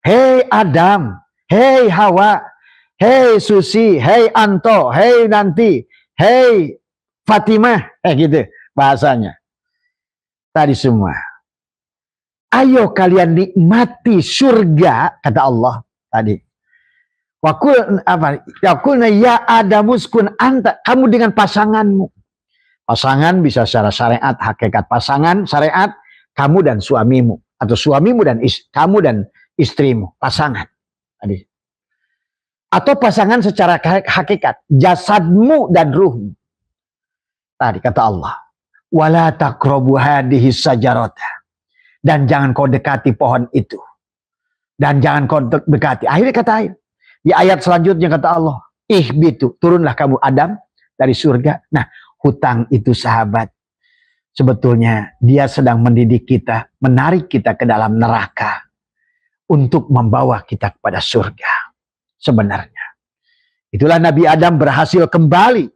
Hei Adam, hei Hawa, hei Susi, hei Anto, hei Nanti, hei Fatimah, gitu bahasanya. Tadi semua. Ayo kalian nikmati surga, kata Allah tadi. Wakul apa? Yakulna ya Adamuskun anta, kamu dengan pasanganmu. Pasangan bisa secara syariat, hakikat pasangan syariat, kamu dan suamimu, atau suamimu dan kamu dan istrimu, pasangan tadi. Atau pasangan secara hakikat, jasadmu dan ruhmu. Tadi kata Allah, wala taqrabu hadhihi sajarata, dan jangan kau dekati pohon itu, dan jangan kau dekati. Akhirnya kata air di ayat selanjutnya kata Allah, ihbitu, turunlah kamu Adam dari surga. Nah, hutang itu sahabat, sebetulnya dia sedang mendidik kita, menarik kita ke dalam neraka untuk membawa kita kepada surga. Sebenarnya itulah Nabi Adam berhasil kembali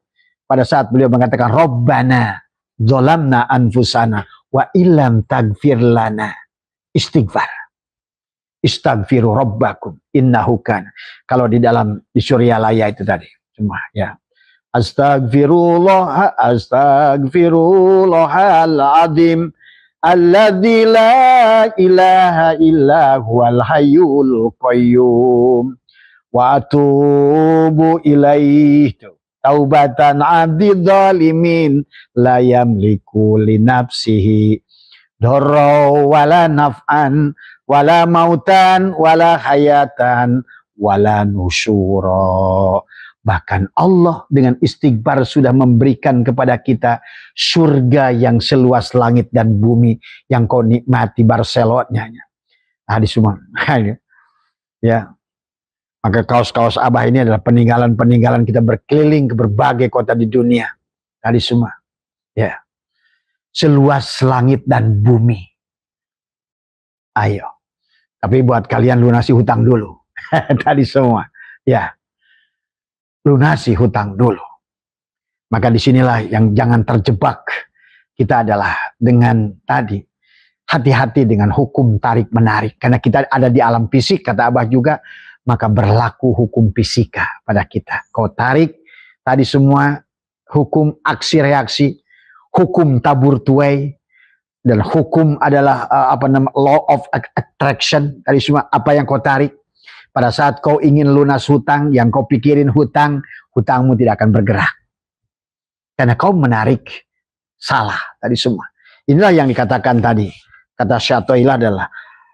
pada saat beliau mengatakan Rabbana zolamna anfusana wa illam tagfir lana, istighfar, istaghfiru rabbakum innahu kan. Kalau di dalam di Suryalaya itu tadi semua ya, Astaghfirullahal azim alladzi la ilaha illa huwal hayyul qayyum wa atubu ilaih. Taubatan abdi zalimin la yamliku li nafsihi darra wala naf'an wala mautan wala hayatan wala nusyura. Bahkan Allah dengan istighfar sudah memberikan kepada kita surga yang seluas langit dan bumi yang kau nikmati Barcelonanya. Nah, di semua. Ya. Maka kaos-kaos Abah ini adalah peninggalan-peninggalan kita berkeliling ke berbagai kota di dunia. Tadi semua. Ya. Seluas langit dan bumi. Ayo. Tapi buat kalian lunasi hutang dulu. Tadi semua. Ya. Lunasi hutang dulu. Maka disinilah yang jangan terjebak. Kita adalah dengan tadi. Hati-hati dengan hukum tarik menarik. Karena kita ada di alam fisik, kata Abah juga. Maka berlaku hukum fisika pada kita. Kau tarik tadi semua hukum aksi reaksi, hukum tabur tuai, dan hukum adalah law of attraction. Tadi semua apa yang kau tarik pada saat kau ingin lunas hutang, yang kau pikirin hutang, hutangmu tidak akan bergerak karena kau menarik salah tadi semua. Inilah yang dikatakan tadi, kata Syatoilah adalah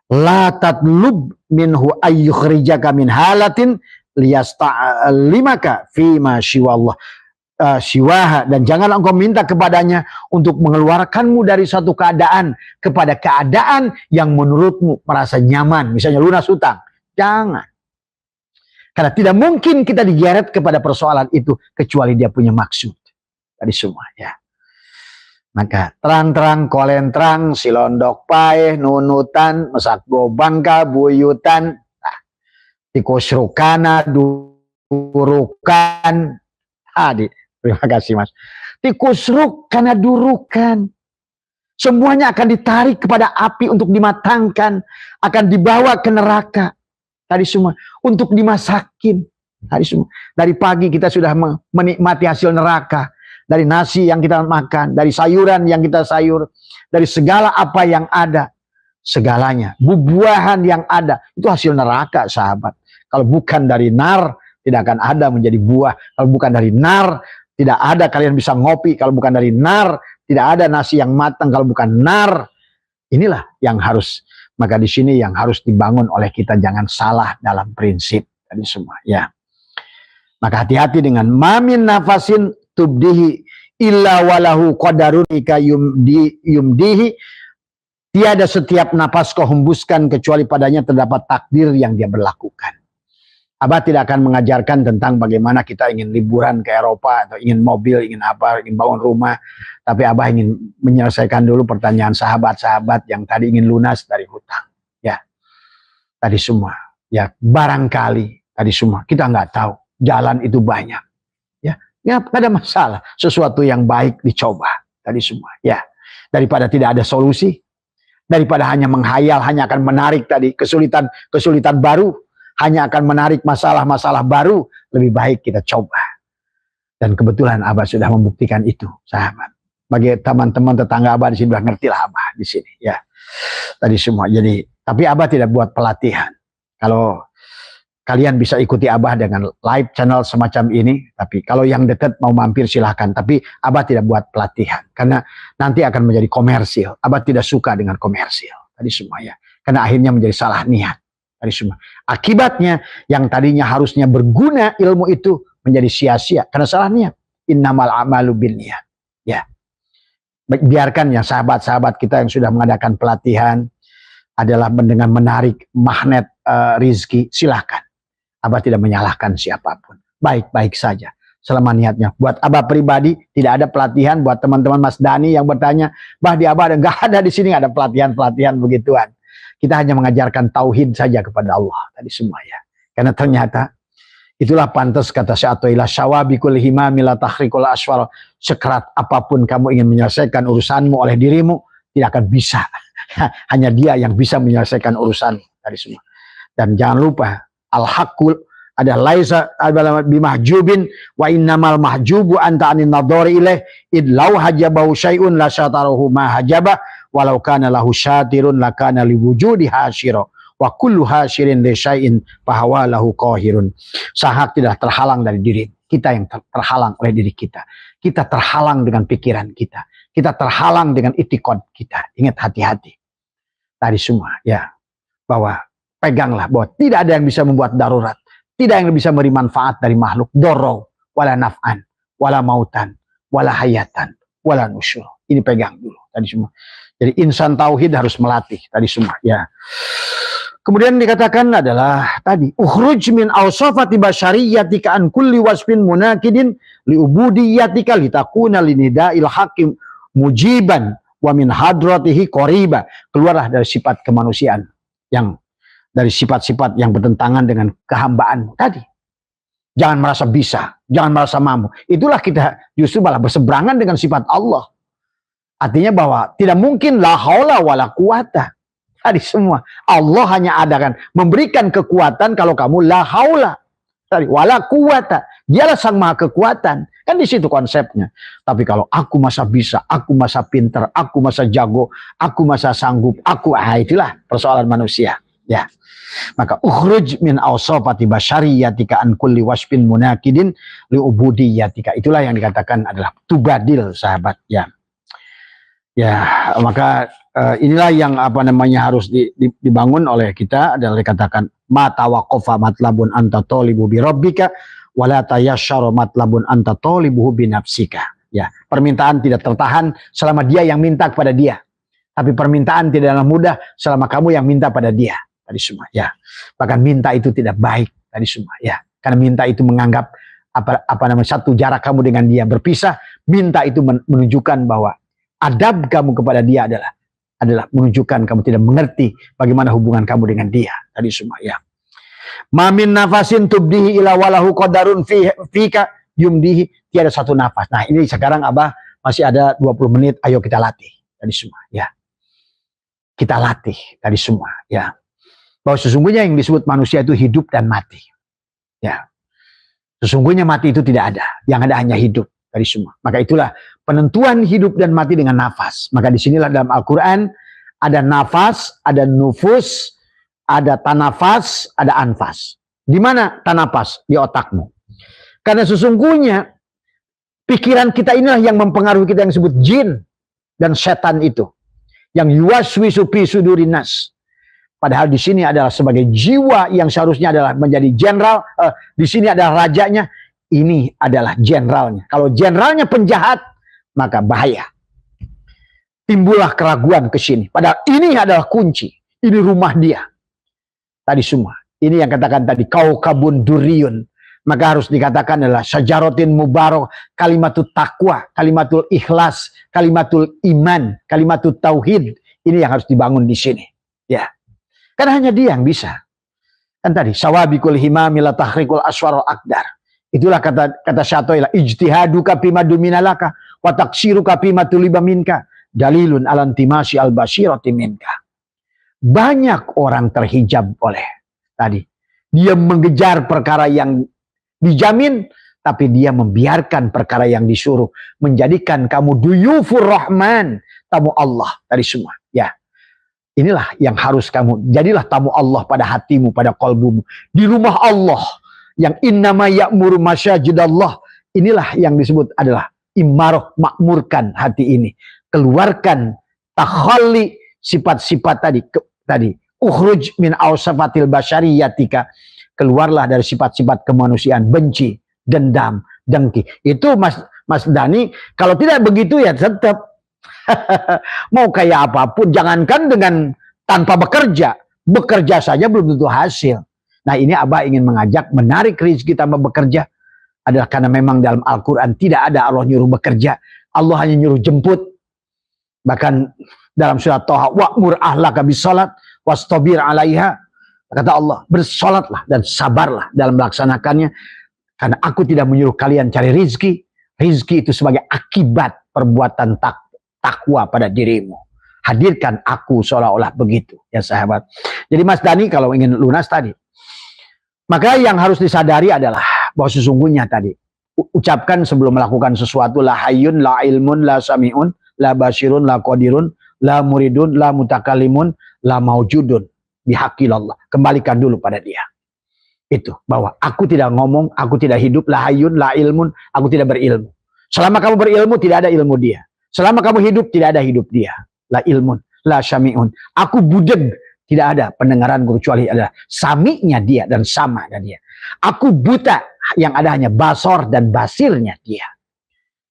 la tatlub minhu ayyukhrijaka min halatin liyasta'limaka fima siwallah siwaha, dan janganlah engkau minta kepadanya untuk mengeluarkanmu dari satu keadaan kepada keadaan yang menurutmu merasa nyaman, misalnya lunas hutang. Jangan, karena tidak mungkin kita digeret kepada persoalan itu kecuali dia punya maksud tadi semua ya. Maka terang-terang, kolentrang, silondok paeh, nunutan, mesak gobangka, buyutan, tikusrukana, durukan. Terima kasih Mas. Tikusruk karena durukan. Semuanya akan ditarik kepada api untuk dimatangkan. Akan dibawa ke neraka. Tadi semua. Untuk dimasakin. Tadi semua. Dari pagi kita sudah menikmati hasil neraka. Dari nasi yang kita makan, dari sayuran yang kita sayur, dari segala apa yang ada, segalanya, buah-buahan yang ada, itu hasil neraka sahabat. Kalau bukan dari nar, tidak akan ada menjadi buah. Kalau bukan dari nar, tidak ada kalian bisa ngopi. Kalau bukan dari nar, tidak ada nasi yang matang. Kalau bukan nar, inilah yang harus, maka di sini yang harus dibangun oleh kita, jangan salah dalam prinsip tadi semua ya. Maka hati-hati dengan mamin nafasin tubdihi illa walahu qadarunika yumdihi. Tiada setiap napas kau hembuskan kecuali padanya terdapat takdir yang dia berlakukan. Abah tidak akan mengajarkan tentang bagaimana kita ingin liburan ke Eropa atau ingin mobil, ingin apa, ingin bangun rumah. Tapi Abah ingin menyelesaikan dulu pertanyaan sahabat-sahabat yang tadi ingin lunas dari hutang. Ya, tadi semua. Ya, barangkali tadi semua kita nggak tahu jalan itu banyak. Ya, tidak ada masalah. Sesuatu yang baik dicoba. Tadi semua. Ya, daripada tidak ada solusi, Daripada hanya menghayal, hanya akan menarik tadi kesulitan baru, hanya akan menarik masalah-masalah baru, lebih baik kita coba. Dan kebetulan Abah sudah membuktikan itu, sahabat. Bagi teman-teman tetangga Abah di sini sudah ngerti lah Abah di sini, ya. Tadi semua. Jadi, tapi Abah tidak buat pelatihan. Kalau kalian bisa ikuti Abah dengan live channel semacam ini, tapi kalau yang dekat mau mampir silahkan. Tapi Abah tidak buat pelatihan, karena nanti akan menjadi komersil. Abah tidak suka dengan komersil. Tadi semua ya, karena akhirnya menjadi salah niat. Tadi semua. Akibatnya yang tadinya harusnya berguna ilmu itu menjadi sia-sia karena salah niat. Innamal a'malu binniyat. Ya. Biarkan ya sahabat-sahabat kita yang sudah mengadakan pelatihan adalah dengan menarik magnet rizki, silahkan. Abah tidak menyalahkan siapapun. Baik-baik saja. Selama niatnya. Buat Abah pribadi, tidak ada pelatihan. Buat teman-teman Mas Dani yang bertanya, Bah di Abah nggak ada di sini, ada pelatihan-pelatihan begituan. Kita hanya mengajarkan tauhid saja kepada Allah. Tadi semua ya. Karena ternyata, itulah pantas kata Syatoilah syawabikul himami la tahrikul aswar. Sekerat apapun kamu ingin menyelesaikan urusanmu oleh dirimu, tidak akan bisa. Hanya dia yang bisa menyelesaikan urusan. Tadi semua. Dan jangan lupa, al-haqqul ada laisa bimahjubin wa innamal mahjubu anta anin nadhari ilaih id law hajabahu syai'un la syataruhu ma hajaba walau kana lahu syatirun lakana liwujudi hasyira wa kullu hasyirin li syai'in fahawa lahu qahirun. Sahak tidak terhalang dari diri kita, yang terhalang oleh diri kita. Kita terhalang dengan pikiran kita. Kita terhalang dengan itikad kita. Ingat, hati-hati. Tadi semua ya, bahwa peganglah bahwa tidak ada yang bisa membuat darurat, tidak yang bisa memberi manfaat dari makhluk, dorong, wala naf'an, wala mautan, wala hayatan, wala nusyur. Ini pegang dulu tadi semua. Jadi insan tauhid harus melatih tadi semua ya. Kemudian dikatakan adalah tadi ukhruj min awsafati basyariyatika an kulli wasfin munakidin li ubudiyatika litakuna linida'il hakim mujiban wa min hadratihi qariba. Keluarlah dari sifat kemanusiaan yang dari sifat-sifat yang bertentangan dengan kehambaan tadi. Jangan merasa bisa, jangan merasa mampu. Itulah kita justru malah berseberangan dengan sifat Allah. Artinya bahwa tidak mungkin la haula wala quwata. Tadi semua. Allah hanya adakan memberikan kekuatan kalau kamu la haula. Tadi wala quwata. Dialah sang maha kekuatan. Kan di situ konsepnya. Tapi kalau aku masa bisa, aku masa pinter, aku masa jago, aku masa sanggup, itulah persoalan manusia. Ya. Maka ukhruj min awsafati basyariyatika an kulli wasfin munakidin li ubudiyatika. Itulah yang dikatakan adalah tubadil, sahabat ya. Ya, maka inilah yang harus dibangun oleh kita, adalah dikatakan ma tawaqqafa matlabun anta talibu bi rabbika wala tayasyara matlabun anta talibuhu bi nafsika. Ya, permintaan tidak tertahan selama dia yang minta kepada dia. Tapi permintaan tidaklah mudah selama kamu yang minta pada dia. Tadi semua ya. Bahkan minta itu tidak baik tadi semua ya. Karena minta itu menganggap satu jarak kamu dengan dia berpisah. Minta itu menunjukkan bahwa adab kamu kepada dia adalah menunjukkan kamu tidak mengerti bagaimana hubungan kamu dengan dia. Tadi semua ya. Mamin nafasin tubdihi ila walahu qadarun fika yumdihi. Tiada satu nafas. Nah, ini sekarang Abah masih ada 20 menit. Ayo kita latih. Tadi semua ya. Kita latih tadi semua ya. Bahwa sesungguhnya yang disebut manusia itu hidup dan mati. Ya. Sesungguhnya mati itu tidak ada. Yang ada hanya hidup tadi semua. Maka itulah penentuan hidup dan mati dengan nafas. Maka disinilah dalam Al-Quran ada nafas, ada nufus, ada tanafas, ada anfas. Di mana tanafas? Di otakmu. Karena sesungguhnya pikiran kita inilah yang mempengaruhi kita, yang disebut jin dan setan itu. Yang yuwaswisu fi sudurin nas. Padahal di sini adalah sebagai jiwa yang seharusnya adalah menjadi jenderal. Di sini adalah rajanya. Ini adalah jenderalnya. Kalau jenderalnya penjahat, maka bahaya. Timbullah keraguan ke sini. Padahal ini adalah kunci. Ini rumah dia. Tadi semua. Ini yang katakan tadi. Kaukabun duriyun. Maka harus dikatakan adalah syajarotin mubarak, kalimatul taqwa, kalimatul ikhlas, kalimatul iman, kalimatul tauhid. Ini yang harus dibangun di sini. Ya. Karena hanya dia yang bisa. Kan tadi, sawabikul himami la tahrikul aswarul akdar. Itulah kata Syatoilah, ijtihaduka bima duminalaka wa taksiruka bima tuliba minka. dalilun alantimasi al-basirati minka. Banyak orang terhijab oleh tadi. Dia mengejar perkara yang dijamin, tapi dia membiarkan perkara yang disuruh. Menjadikan kamu duyufur rahman, tamu Allah tadi semua. Ya, inilah yang harus kamu. Jadilah tamu Allah pada hatimu, pada kalbumu. Di rumah Allah. Yang innama ya'muru masyajidallah. Inilah yang disebut adalah imarah, makmurkan hati ini. Keluarkan takhalli, sifat-sifat tadi ukhruj min awsafatil basyariyatika, keluarlah dari sifat-sifat kemanusiaan, benci, dendam, dengki. Itu Mas Dani, kalau tidak begitu ya tetap mau kayak apapun, jangankan dengan tanpa bekerja saja belum tentu hasil. Nah, ini Abah ingin mengajak menarik rezeki tanpa bekerja adalah karena memang dalam Al-Quran tidak ada Allah nyuruh bekerja, Allah hanya nyuruh jemput. Bahkan dalam surat Thaha, wa'mur ahlaka bisalat wastabir 'alaiha, kata Allah, bersolatlah dan sabarlah dalam melaksanakannya, karena aku tidak menyuruh kalian cari rizki. Rizki itu sebagai akibat perbuatan takwa pada dirimu. Hadirkan aku seolah-olah begitu, ya sahabat. Jadi Mas Dani kalau ingin lunas tadi, maka yang harus disadari adalah bahwa sesungguhnya tadi, ucapkan sebelum melakukan sesuatu, la hayyun, la ilmun, la sami'un, la basyirun, la qadirun, la muridun, la mutakalimun, la maujudun bihaqillallah. Kembalikan dulu pada dia. Itu bahwa aku tidak ngomong, aku tidak hidup, la hayyun, la ilmun, aku tidak berilmu. Selama kamu berilmu tidak ada ilmu dia. Selama kamu hidup tidak ada hidup dia. La ilmun, la syami'un. Aku budeg, tidak ada pendengaran kecuali adalah sami'nya dia dan sama dengan dia. Aku buta, yang ada hanya basor dan basirnya dia.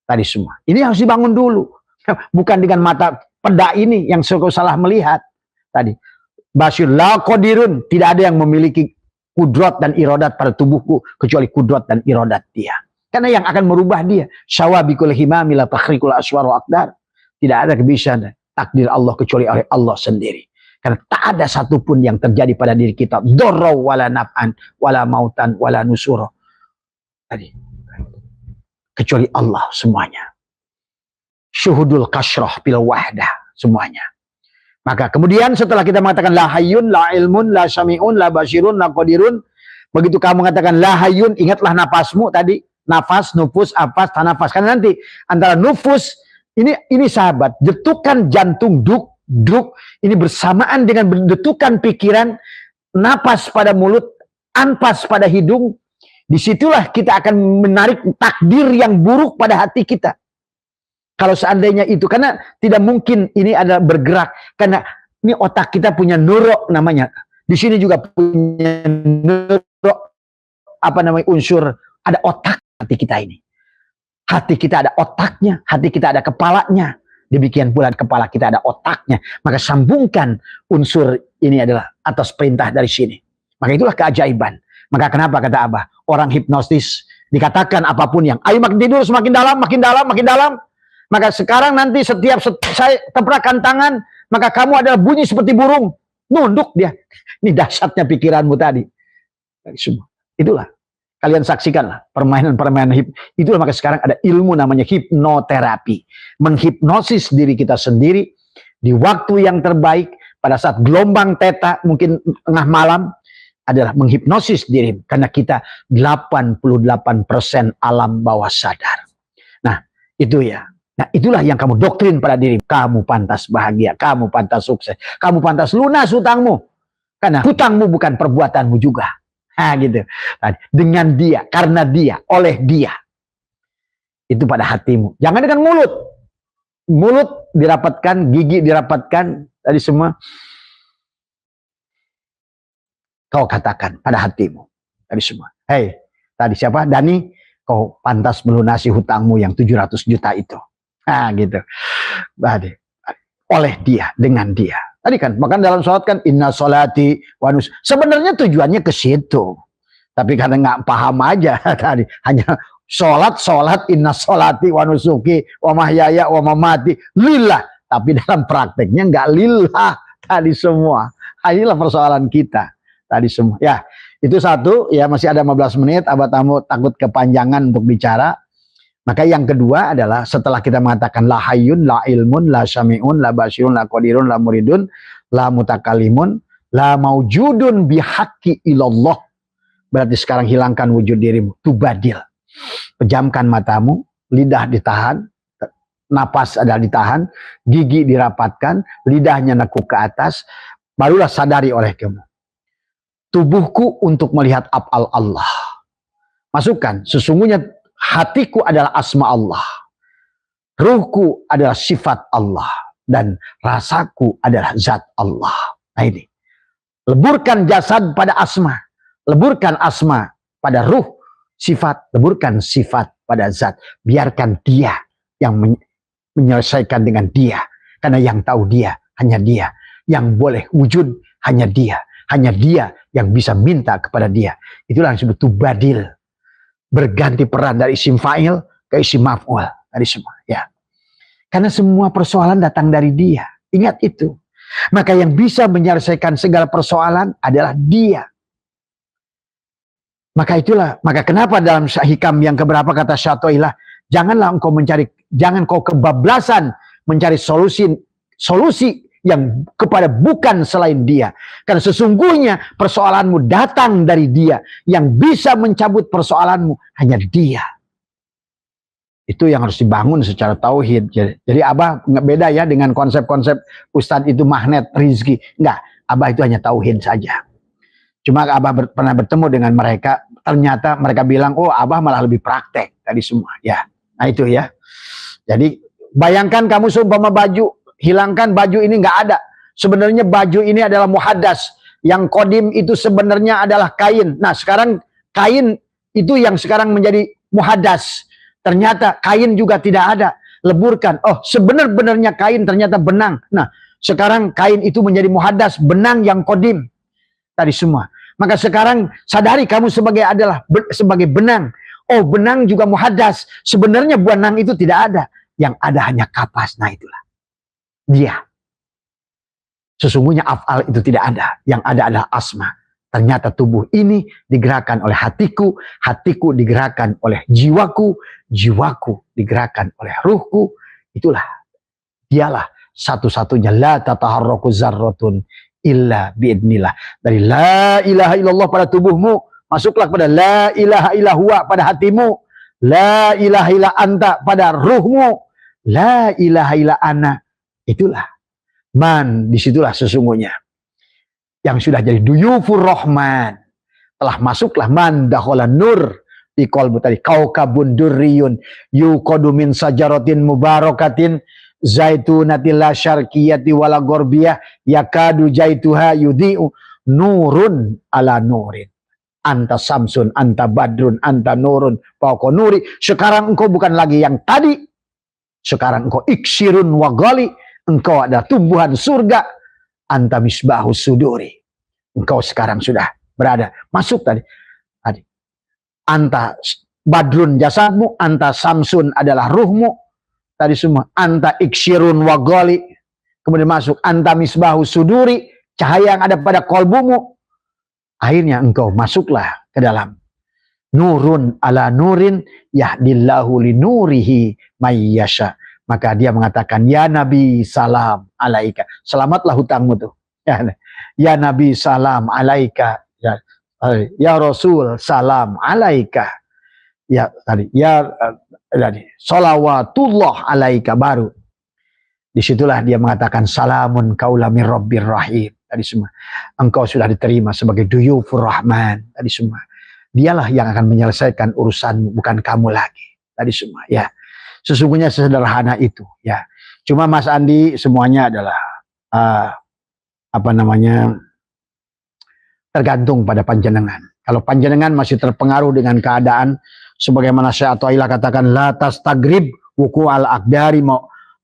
Tadi semua. Ini harus dibangun dulu. Bukan dengan mata peda ini yang suka salah melihat. Tadi. Basyir la qadirun. Tidak ada yang memiliki kudrat dan iradat pada tubuhku kecuali kudrat dan iradat dia. Karena yang akan merubah dia. Syawabikul himami la takhrikul aswar wa aqdar. Tidak ada kebiasaan takdir Allah kecuali oleh Allah sendiri. Karena tak ada satupun yang terjadi pada diri kita. Dorraw wala naf'an wala mautan wala nusuro. Tadi. Kecuali Allah semuanya. Syuhudul kasroh bil wahdah semuanya. Maka kemudian setelah kita mengatakan la hayyun, la ilmun, la syami'un, la basyirun, la qadirun, begitu kamu mengatakan la hayyun, ingatlah napasmu tadi, nafas, nufus, apas, tanafas. Karena nanti antara nufus ini sahabat, detukan jantung duk ini bersamaan dengan detukan pikiran, napas pada mulut, anpas pada hidung. Disitulah kita akan menarik takdir yang buruk pada hati kita. Kalau seandainya itu, karena tidak mungkin ini adalah bergerak, karena ini otak kita punya neuro namanya. Di sini juga punya neuro, unsur, ada otak hati kita ini. Hati kita ada otaknya, hati kita ada kepalanya. Demikian pula kepala kita ada otaknya. Maka sambungkan unsur ini adalah atas perintah dari sini. Maka itulah keajaiban. Maka kenapa kata Abah, orang hipnotis dikatakan apapun yang, ayo makin tidur semakin dalam, makin dalam, makin dalam. Maka sekarang nanti setiap saya tebrakan tangan, maka kamu adalah bunyi seperti burung. Nunduk dia. Ini dahsyatnya pikiranmu tadi. Semua. Itulah. Kalian saksikanlah permainan-permainan itulah. Maka sekarang ada ilmu namanya hipnoterapi. Menghipnosis diri kita sendiri di waktu yang terbaik pada saat gelombang teta mungkin tengah malam adalah menghipnosis diri karena kita 88% alam bawah sadar. Nah, itu ya. Nah, itulah yang kamu doktrin pada diri. Kamu pantas bahagia, kamu pantas sukses, kamu pantas lunas hutangmu. Karena hutangmu bukan perbuatanmu juga. Nah, gitu. Dengan dia, karena dia, oleh dia. Itu pada hatimu. Jangan dengan mulut. Mulut dirapatkan, gigi dirapatkan, tadi semua. Kau katakan pada hatimu. Tadi semua. Hei, tadi siapa? Dani, kau pantas melunasi hutangmu yang 700 juta itu. Nah, gitu. Oleh dia, dengan dia. Tadi kan, bahkan dalam sholat kan, inna sholati wa nus. Sebenarnya tujuannya ke situ. Tapi karena nggak paham aja tadi. Hanya sholat, inna sholati wa nusuki, wa mahyaya, wa mamati, lillah. Tapi dalam prakteknya nggak lillah. Tadi semua. Inilah persoalan kita. Tadi semua. Ya, itu satu. Ya, masih ada 15 menit. Abah tamu takut kepanjangan untuk bicara. Maka yang kedua adalah setelah kita mengatakan la hayyun, la ilmun, la syami'un, la basyirun, la qadirun, la muridun, la mutakalimun, la maujudun bihaqqi ilallah. Berarti sekarang hilangkan wujud dirimu. Tubadil. Pejamkan matamu, lidah ditahan, napas adalah ditahan, gigi dirapatkan, lidahnya nekuk ke atas, barulah sadari oleh kamu. Tubuhku untuk melihat af'al Allah. Masukkan, sesungguhnya hatiku adalah asma Allah. Ruhku adalah sifat Allah. Dan rasaku adalah zat Allah. Nah ini. Leburkan jasad pada asma. Leburkan asma pada ruh. Sifat. Leburkan sifat pada zat. Biarkan dia yang menyelesaikan dengan dia. Karena yang tahu dia, hanya dia. Yang boleh wujud, hanya dia. Hanya dia yang bisa minta kepada dia. Itulah yang disebut tubadil. Berganti peran dari isim fa'il ke isim maf'ul. Dari semua. Ya. Karena semua persoalan datang dari dia. Ingat itu. Maka yang bisa menyelesaikan segala persoalan adalah dia. Maka itulah. Maka kenapa dalam hikam yang keberapa kata Syatoilah. Janganlah engkau mencari. Jangan kau kebablasan mencari solusi yang kepada bukan selain dia. Karena sesungguhnya persoalanmu datang dari dia. Yang bisa mencabut persoalanmu hanya dia. Itu yang harus dibangun secara tauhid. Jadi Abah nggak beda ya dengan konsep-konsep Ustadz itu magnet rizki. Enggak, Abah itu hanya tauhid saja. Cuma Abah pernah bertemu dengan mereka. Ternyata mereka bilang, oh Abah malah lebih praktek tadi semua. Ya, nah itu ya. Jadi bayangkan kamu seumpama baju. Hilangkan baju ini nggak ada. Sebenarnya baju ini adalah muhaddas. Yang kodim itu sebenarnya adalah kain. Nah sekarang kain itu yang sekarang menjadi muhaddas. Ternyata kain juga tidak ada. Leburkan. Oh sebenarnya kain ternyata benang. Nah sekarang kain itu menjadi muhaddas. Benang yang kodim. Tadi semua. Maka sekarang sadari kamu sebagai benang. Oh benang juga muhaddas. Sebenarnya benang itu tidak ada. Yang ada hanya kapas. Nah itulah. Dia. Sesungguhnya af'al itu tidak ada. Yang ada adalah asma. Ternyata tubuh ini digerakkan oleh hatiku. Hatiku digerakkan oleh jiwaku. Jiwaku digerakkan oleh ruhku. Itulah. Dialah satu-satunya. La tataharraku zarratun illa biidnillah. Dari la ilaha illallah pada tubuhmu. Masuklah pada la ilaha illahua pada hatimu. La ilaha illa anta pada ruhmu. La ilaha illa ana. Itulah man, disitulah sesungguhnya yang sudah jadi duyufur rahman. Telah masuklah man dakhala nur di qalbu tadi. Kaukabun durriyun yuqadu min sajaratin mubarakatin zaitunatil la syarqiyati wala gorbiyah yakadu jaituha yudhi'u nurun ala nurin. Anta samsun, anta badrun, anta nurun fauqa nuri. Sekarang engkau bukan lagi yang tadi. Sekarang engkau iksirun wa ghali. Engkau adalah tumbuhan surga. Anta misbahu suduri. Engkau sekarang sudah berada. Masuk tadi. Anta badrun jasadmu. Anta samsun adalah ruhmu. Tadi semua. Anta iksirun wa ghali. Kemudian masuk. Anta misbahu suduri. Cahaya yang ada pada kolbumu. Akhirnya engkau masuklah ke dalam. Nurun ala nurin. Yahdillahu li nurihi mayyasha. Maka dia mengatakan, ya Nabi salam alaika. Selamatlah hutangmu tuh. Ya Nabi salam alaika. Ya Rasul salam alaika. Ya tadi. Salawatullah alaika baru. Disitulah dia mengatakan salamun qaula mir rabbir rahim. Tadi semua. Engkau sudah diterima sebagai duyufur rahman. Tadi semua. Dialah yang akan menyelesaikan urusanmu. Bukan kamu lagi. Tadi semua. Ya. Sesungguhnya sesederhana itu ya. Cuma Mas Andi semuanya adalah tergantung pada panjenengan. Kalau panjenengan masih terpengaruh dengan keadaan sebagaimana Syekh Athaillah katakan la tastagrib wuku al aqdari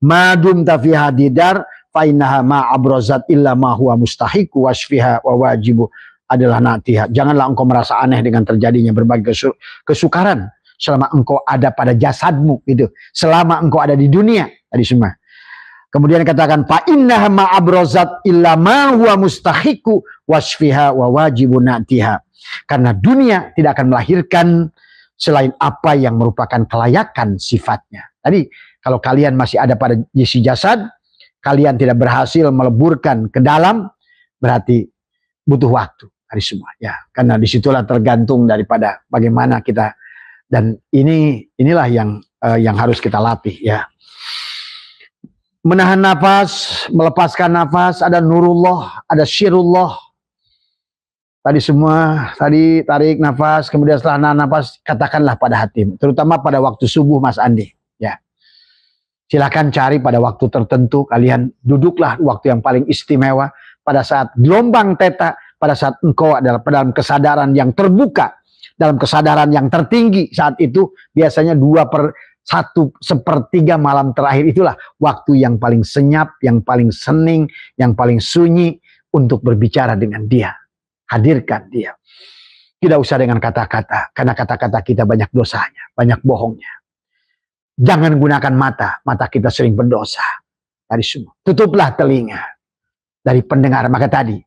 madum tafi hadidar fa innaha ma abrazat illa ma huwa mustahiqu wasfiha wa wajibu adalah natiha. Janganlah engkau merasa aneh dengan terjadinya berbagai kesukaran selama engkau ada pada jasadmu gitu. Selama engkau ada di dunia tadi semua. Kemudian katakan fa innaha ma abrazat illa ma huwa mustahiqu wasfiha wa wajibun natiha. Karena dunia tidak akan melahirkan selain apa yang merupakan kelayakan sifatnya. Tadi kalau kalian masih ada pada isi jasad, kalian tidak berhasil meleburkan ke dalam, berarti butuh waktu dari semua ya. Karena disitulah tergantung daripada bagaimana kita, dan inilah yang harus kita latih ya. Menahan nafas, melepaskan nafas, ada nurullah, ada syirullah. Tadi semua, tadi tarik nafas, kemudian setelah nahan nafas, katakanlah pada hatimu. Terutama pada waktu subuh Mas Andi. Ya. Silakan cari pada waktu tertentu, kalian duduklah waktu yang paling istimewa. Pada saat gelombang teta, pada saat engkau adalah dalam kesadaran yang terbuka, dalam kesadaran yang tertinggi, saat itu biasanya 1/1/3 malam terakhir itulah waktu yang paling senyap, yang paling sening, yang paling sunyi untuk berbicara dengan dia. Hadirkan dia. Tidak usah dengan kata-kata, karena kata-kata kita banyak dosanya, banyak bohongnya. Jangan gunakan mata, mata kita sering berdosa. Tadi semua. Tutuplah telinga dari pendengar. Maka tadi,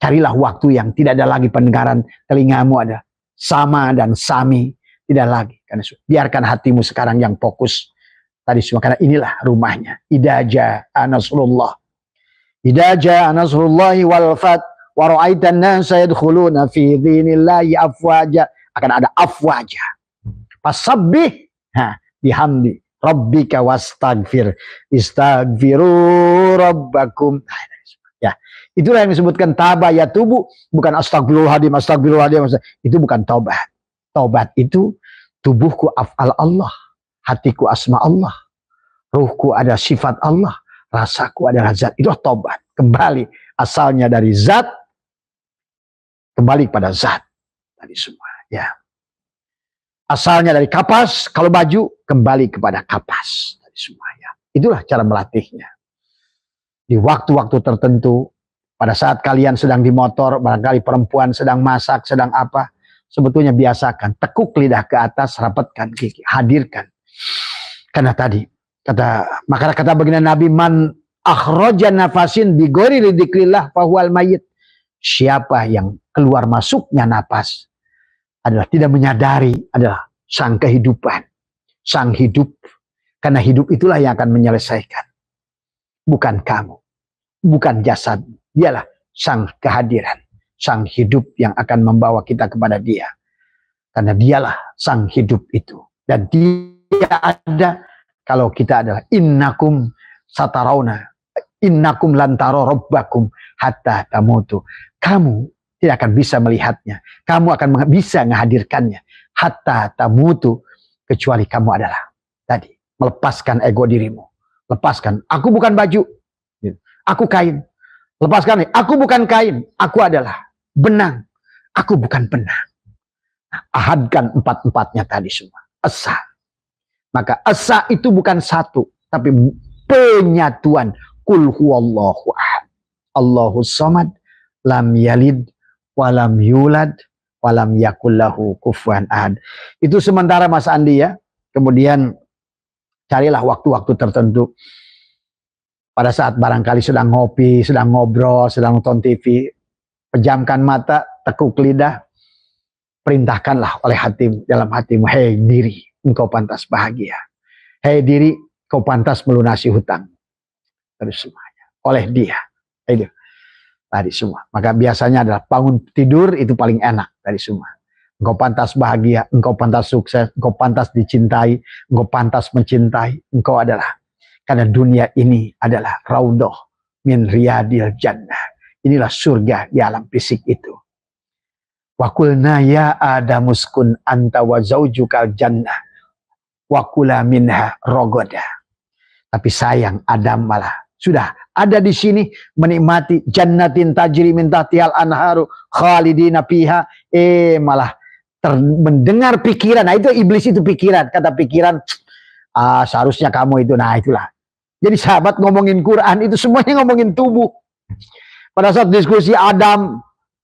carilah waktu yang tidak ada lagi pendengaran, telingamu ada sama dan sami, tidak lagi. Karena biarkan hatimu sekarang yang fokus tadi semua, karena inilah rumahnya. Idza jaa nasrullah, idza jaa nasrullahi wal fath wa ra'aitan nasa yadkhuluna fi dinillahi afwaja, akan ada afwaja. Fasabbih bihamdi rabbika wastaghfir, istaghfiru rabbakum. Ya, itulah yang disebutkan taba ya tubuh, bukan astagfirullahaladzim, astagfirullahaladzim. Itu bukan taubat. Taubat itu tubuhku af'al Allah, hatiku asma Allah, ruhku ada sifat Allah, rasaku adalah zat. Itu taubat. Kembali asalnya dari zat, kembali pada zat. Tadi semua ya. Asalnya dari kapas, kalau baju kembali kepada kapas. Tadi semua ya. Itulah cara melatihnya. Di waktu-waktu tertentu, pada saat kalian sedang di motor, barangkali perempuan sedang masak, sedang apa, sebetulnya biasakan, tekuk lidah ke atas, rapatkan gigi, hadirkan. Karena tadi, maka kata baginda Nabi, man akhraja nafasin bi ghairi dzikrillah fahuwal mayyit. Siapa yang keluar masuknya napas adalah tidak menyadari, adalah sang kehidupan, sang hidup. Karena hidup itulah yang akan menyelesaikan. Bukan kamu, bukan jasad, dialah sang kehadiran, sang hidup yang akan membawa kita kepada dia. Karena dialah sang hidup itu. Dan dia ada kalau kita adalah innakum satarawna, innakum lantaro rabbakum hatta tamutu. Kamu tidak akan bisa melihatnya. Kamu akan bisa menghadirkannya. Hatta tamutu. Kecuali kamu adalah tadi. Melepaskan ego dirimu. Lepaskan. Aku bukan baju. Aku kain. Lepaskan. Aku bukan kain. Aku adalah benang. Aku bukan benang. Nah, ahadkan empat-empatnya tadi semua. Esa. Maka esa itu bukan satu. Tapi penyatuan. Kul huwallahu ahad. Allahus samad. Lam yalid. Walam yulad. Walam yakullahu kufuwan ahad. Itu sementara Mas Andi ya. Kemudian carilah waktu-waktu tertentu. Pada saat barangkali sedang ngopi, sedang ngobrol, sedang nonton TV. Pejamkan mata, tekuk lidah. Perintahkanlah oleh hatimu, dalam hatimu. Hei diri, engkau pantas bahagia. Hei diri, kau pantas melunasi hutang. Terus semuanya. Oleh dia. Itu. Tadi semua. Maka biasanya adalah bangun tidur itu paling enak tadi semua. Engkau pantas bahagia, engkau pantas sukses, engkau pantas dicintai, engkau pantas mencintai. Engkau adalah, karena dunia ini adalah raudhah min riyadil jannah. Inilah surga di alam fisik itu. Wa qulna ya adamuskun anta wa zaujukal jannah wa kula minha rogoda. Tapi sayang Adam malah sudah ada di sini menikmati jannatin tajri min tahtihal anharu khalidina fiha, malah mendengar pikiran. Nah itu iblis itu pikiran, kata pikiran seharusnya kamu itu. Nah itulah. Jadi sahabat ngomongin Quran itu semuanya ngomongin tubuh. Pada saat diskusi Adam,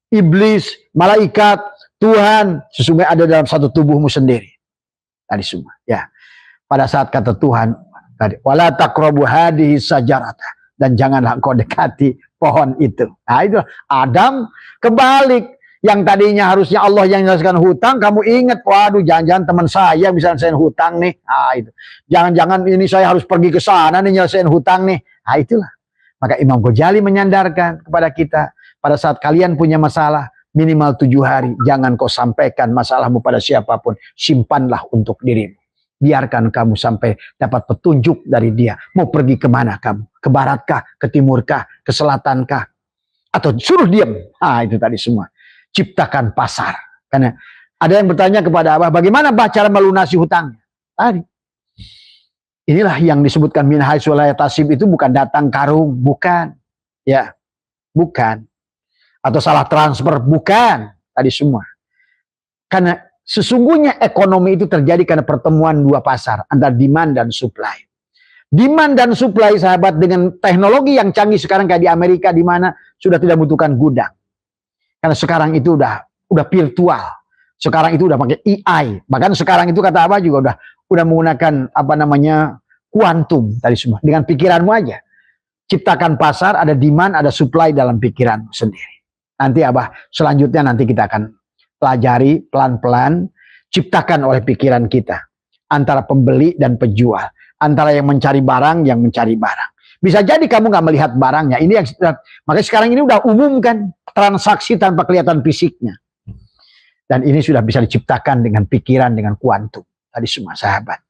iblis, malaikat, Tuhan, sesungguhnya ada dalam satu tubuhmu sendiri. Tadi semua ya. Pada saat kata Tuhan tadi, wala taqrabu hadhihi sajarata, dan janganlah engkau dekati pohon itu. Nah itu Adam kebalik. Yang tadinya harusnya Allah yang menyelesaikan hutang, kamu ingat, waduh jangan-jangan teman saya bisa nyelesain hutang nih. Ah itu. Jangan-jangan ini saya harus pergi ke sana nih nyelesain hutang nih. Ah itulah. Maka Imam Ghazali menyandarkan kepada kita, pada saat kalian punya masalah, minimal 7 hari, jangan kau sampaikan masalahmu pada siapapun, simpanlah untuk dirimu. Biarkan kamu sampai dapat petunjuk dari dia. Mau pergi kemana kamu? Ke baratkah? Ke timurkah? Ke selatankah? Atau suruh diam? Ah itu tadi semua. Ciptakan pasar. Karena ada yang bertanya kepada Abah, bagaimana Abah cara melunasi hutang? Tadi. Inilah yang disebutkan min haitsu la yahtasib, itu bukan datang karung, bukan. Ya, bukan. Atau salah transfer, bukan. Tadi semua. Karena sesungguhnya ekonomi itu terjadi karena pertemuan dua pasar, antara demand dan supply. Demand dan supply, sahabat, dengan teknologi yang canggih sekarang kayak di Amerika, di mana sudah tidak membutuhkan gudang. Karena sekarang itu udah virtual. Sekarang itu udah pakai AI. Bahkan sekarang itu kata Abah juga udah menggunakan apa namanya kuantum tadi semua. Dengan pikiranmu aja. Ciptakan pasar, ada demand, ada supply dalam pikiranmu sendiri. Nanti Abah selanjutnya nanti kita akan pelajari pelan-pelan. Ciptakan oleh pikiran kita. Antara pembeli dan penjual. Antara yang mencari barang, yang mencari barang. Bisa jadi kamu nggak melihat barangnya. Ini yang makanya sekarang ini udah umum kan, transaksi tanpa kelihatan fisiknya. Dan ini sudah bisa diciptakan dengan pikiran, dengan kuantum. Tadi semua sahabat.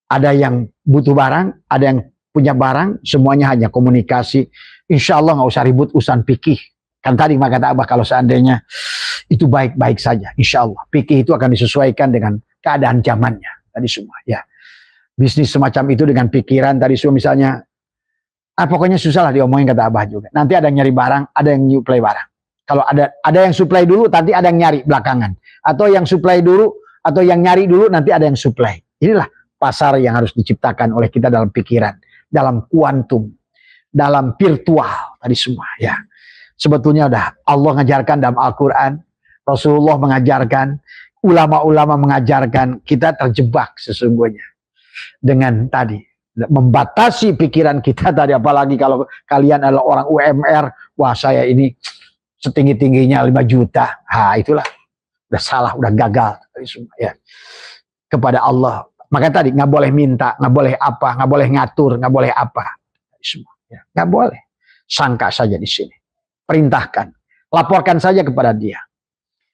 Ada yang butuh barang, ada yang punya barang, semuanya hanya komunikasi. Insya Allah nggak usah ribut urusan fikih. Kan tadi kata Abah, kalau seandainya itu baik-baik saja, insya Allah fikih itu akan disesuaikan dengan keadaan zamannya. Tadi semua ya. Bisnis semacam itu dengan pikiran tadi semua misalnya. Pokoknya susah lah diomongin kata Abah juga. Nanti ada yang nyari barang, ada yang supply barang. Kalau ada yang supply dulu, nanti ada yang nyari belakangan. Atau yang supply dulu, atau yang nyari dulu, nanti ada yang supply. Inilah pasar yang harus diciptakan oleh kita dalam pikiran, dalam kuantum, dalam virtual tadi semua ya. Sebetulnya udah Allah mengajarkan dalam Al-Quran, Rasulullah mengajarkan, ulama-ulama mengajarkan, kita terjebak sesungguhnya dengan tadi membatasi pikiran kita tadi. Apalagi kalau kalian adalah orang UMR, wah saya ini setinggi-tingginya 5 juta. Itulah udah salah, udah gagal ya kepada Allah. Makanya tadi nggak boleh minta, nggak boleh apa, nggak boleh ngatur, nggak boleh apa, semua ya. Nggak boleh. Sangka saja di sini. Perintahkan, laporkan saja kepada dia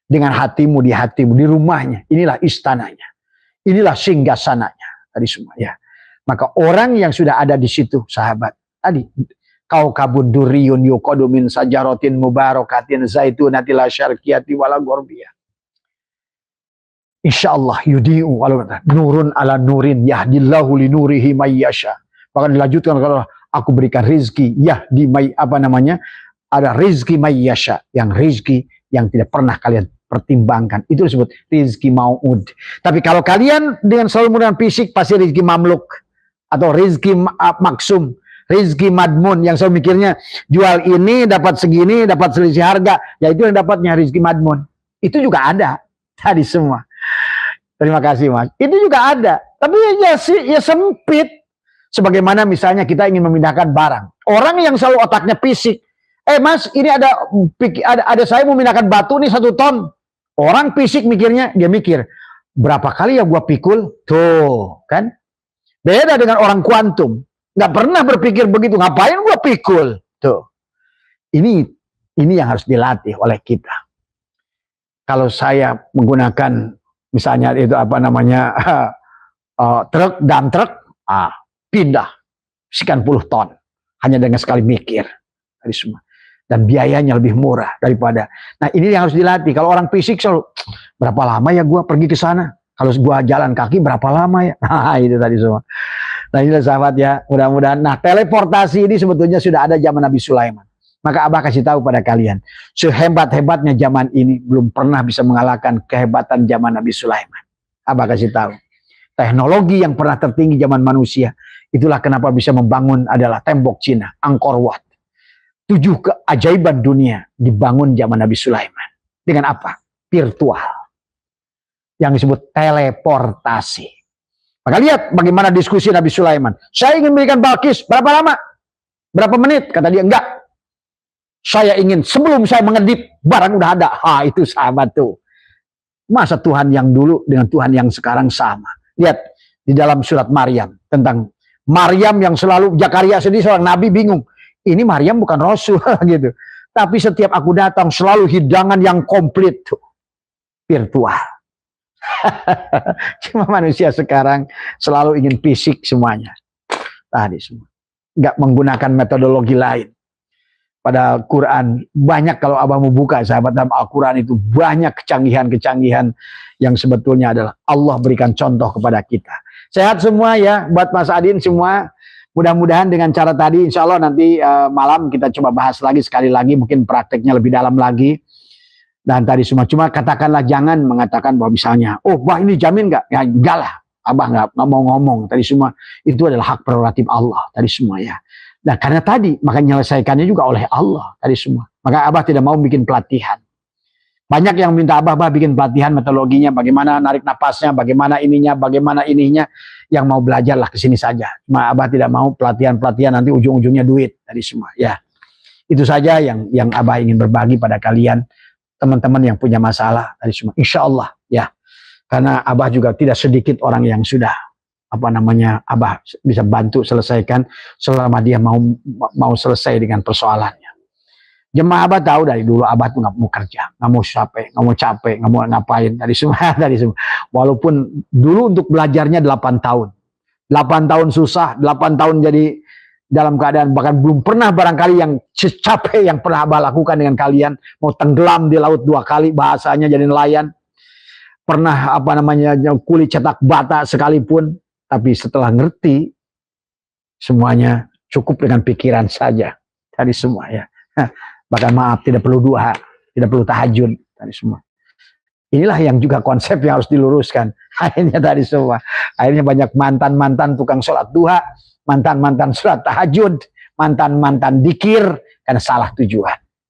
dengan hatimu, di hatimu, di rumahnya. Inilah istananya, inilah singgasananya tadi semua ya. Maka orang yang sudah ada di situ, sahabat, tadi kau kabud duriyun yuqadu min sajaratin mubarakatin zaitunati la syarqiyati wala gharbiyah. Insyaallah yudiu nurun ala nurin yahdillahu li nurihi may yasha. Bahkan dilanjutkan kalau aku berikan rizki yahdi may apa namanya? Ada rizki may yasha, yang rizki yang tidak pernah kalian pertimbangkan. Itu disebut rizki mau'ud. Tapi kalau kalian dengan selalu menggunakan fisik, pasti rizki mamluk atau rizki maksum. Rizki madmun, yang saya mikirnya jual ini dapat segini, dapat selisih harga, ya itu yang dapatnya rizki madmun. Itu juga ada tadi semua. Terima kasih Mas. Itu juga ada, tapi ya sempit. Sebagaimana misalnya kita ingin memindahkan barang, orang yang selalu otaknya fisik, Mas ini ada saya mau memindahkan batu nih 1 ton. Orang fisik mikirnya, dia mikir berapa kali ya gua pikul, tuh kan. Beda dengan orang kuantum. Nggak pernah berpikir begitu, ngapain gua pikul? Tuh. Ini yang harus dilatih oleh kita. Kalau saya menggunakan misalnya itu apa namanya truk, dump truk, pindah sekian puluh ton hanya dengan sekali mikir tadi semua. Dan biayanya lebih murah daripada. Nah, ini yang harus dilatih. Kalau orang fisik selalu berapa lama ya gua pergi ke sana? Kalau gua jalan kaki berapa lama ya? Nah, itu tadi semua. Nah, inilah sahabat ya, mudah-mudahan. Nah, teleportasi ini sebetulnya sudah ada zaman Nabi Sulaiman. Maka Abah kasih tahu pada kalian, sehebat-hebatnya zaman ini belum pernah bisa mengalahkan kehebatan zaman Nabi Sulaiman. Abah kasih tahu. Teknologi yang pernah tertinggi zaman manusia, itulah kenapa bisa membangun adalah tembok Cina, Angkor Wat. 7 keajaiban dunia dibangun zaman Nabi Sulaiman. Dengan apa? Virtual. Yang disebut teleportasi. Maka lihat bagaimana diskusi Nabi Sulaiman. Saya ingin memberikan Balkis, berapa lama? Berapa menit? Kata dia, enggak. Saya ingin sebelum saya mengedip, barang udah ada. Itu sahabat tuh. Masa Tuhan yang dulu dengan Tuhan yang sekarang sama. Lihat di dalam surat Maryam tentang Maryam yang selalu, Zakaria sendiri seorang nabi bingung. Ini Maryam bukan rasul gitu. Tapi setiap aku datang selalu hidangan yang komplit tuh. Virtual. Cuma manusia sekarang selalu ingin fisik semuanya. Tadi semua. Nggak menggunakan metodologi lain. Pada Quran banyak, kalau abang mau buka sahabat, dalam Al-Quran itu banyak kecanggihan-kecanggihan yang sebetulnya adalah Allah berikan contoh kepada kita. Sehat semua ya buat Mas Adin semua. Mudah-mudahan dengan cara tadi insya Allah nanti malam kita coba bahas lagi sekali lagi, mungkin prakteknya lebih dalam lagi. Dan tadi semua, cuma katakanlah jangan mengatakan bahwa misalnya, oh wah ini jamin nggak? Ya enggak lah, abah nggak mau ngomong. Tadi semua itu adalah hak prerogatif Allah tadi semua ya. Nah karena tadi maka menyelesaikannya juga oleh Allah tadi semua. Maka abah tidak mau bikin pelatihan. Banyak yang minta abah bikin pelatihan metodologinya, bagaimana narik napasnya, bagaimana ininya. Yang mau belajarlah ke sini saja. Cuma abah tidak mau pelatihan nanti ujung-ujungnya duit tadi semua. Ya itu saja yang abah ingin berbagi pada kalian teman-teman yang punya masalah tadi semua. Insya Allah ya. Karena abah juga tidak sedikit orang yang sudah abah bisa bantu selesaikan selama dia mau selesai dengan persoalannya. Jemaah abah tahu dari dulu abah tuh nggak mau kerja, nggak mau capek, nggak mau ngapain tadi semua. Walaupun dulu untuk belajarnya 8 tahun, 8 tahun susah, 8 tahun jadi dalam keadaan bahkan belum pernah barangkali yang capek yang pernah abah lakukan dengan kalian, mau tenggelam di laut 2 kali bahasanya jadi nelayan, pernah kulit cetak bata sekalipun. Tapi setelah ngerti semuanya cukup dengan pikiran saja tadi semua ya. Bahkan maaf tidak perlu duha, tidak perlu tahajud tadi semua. Inilah yang juga konsep yang harus diluruskan. Akhirnya tadi semua. Akhirnya banyak mantan-mantan tukang sholat duha, mantan-mantan sholat tahajud, mantan-mantan dikir karena salah tujuan.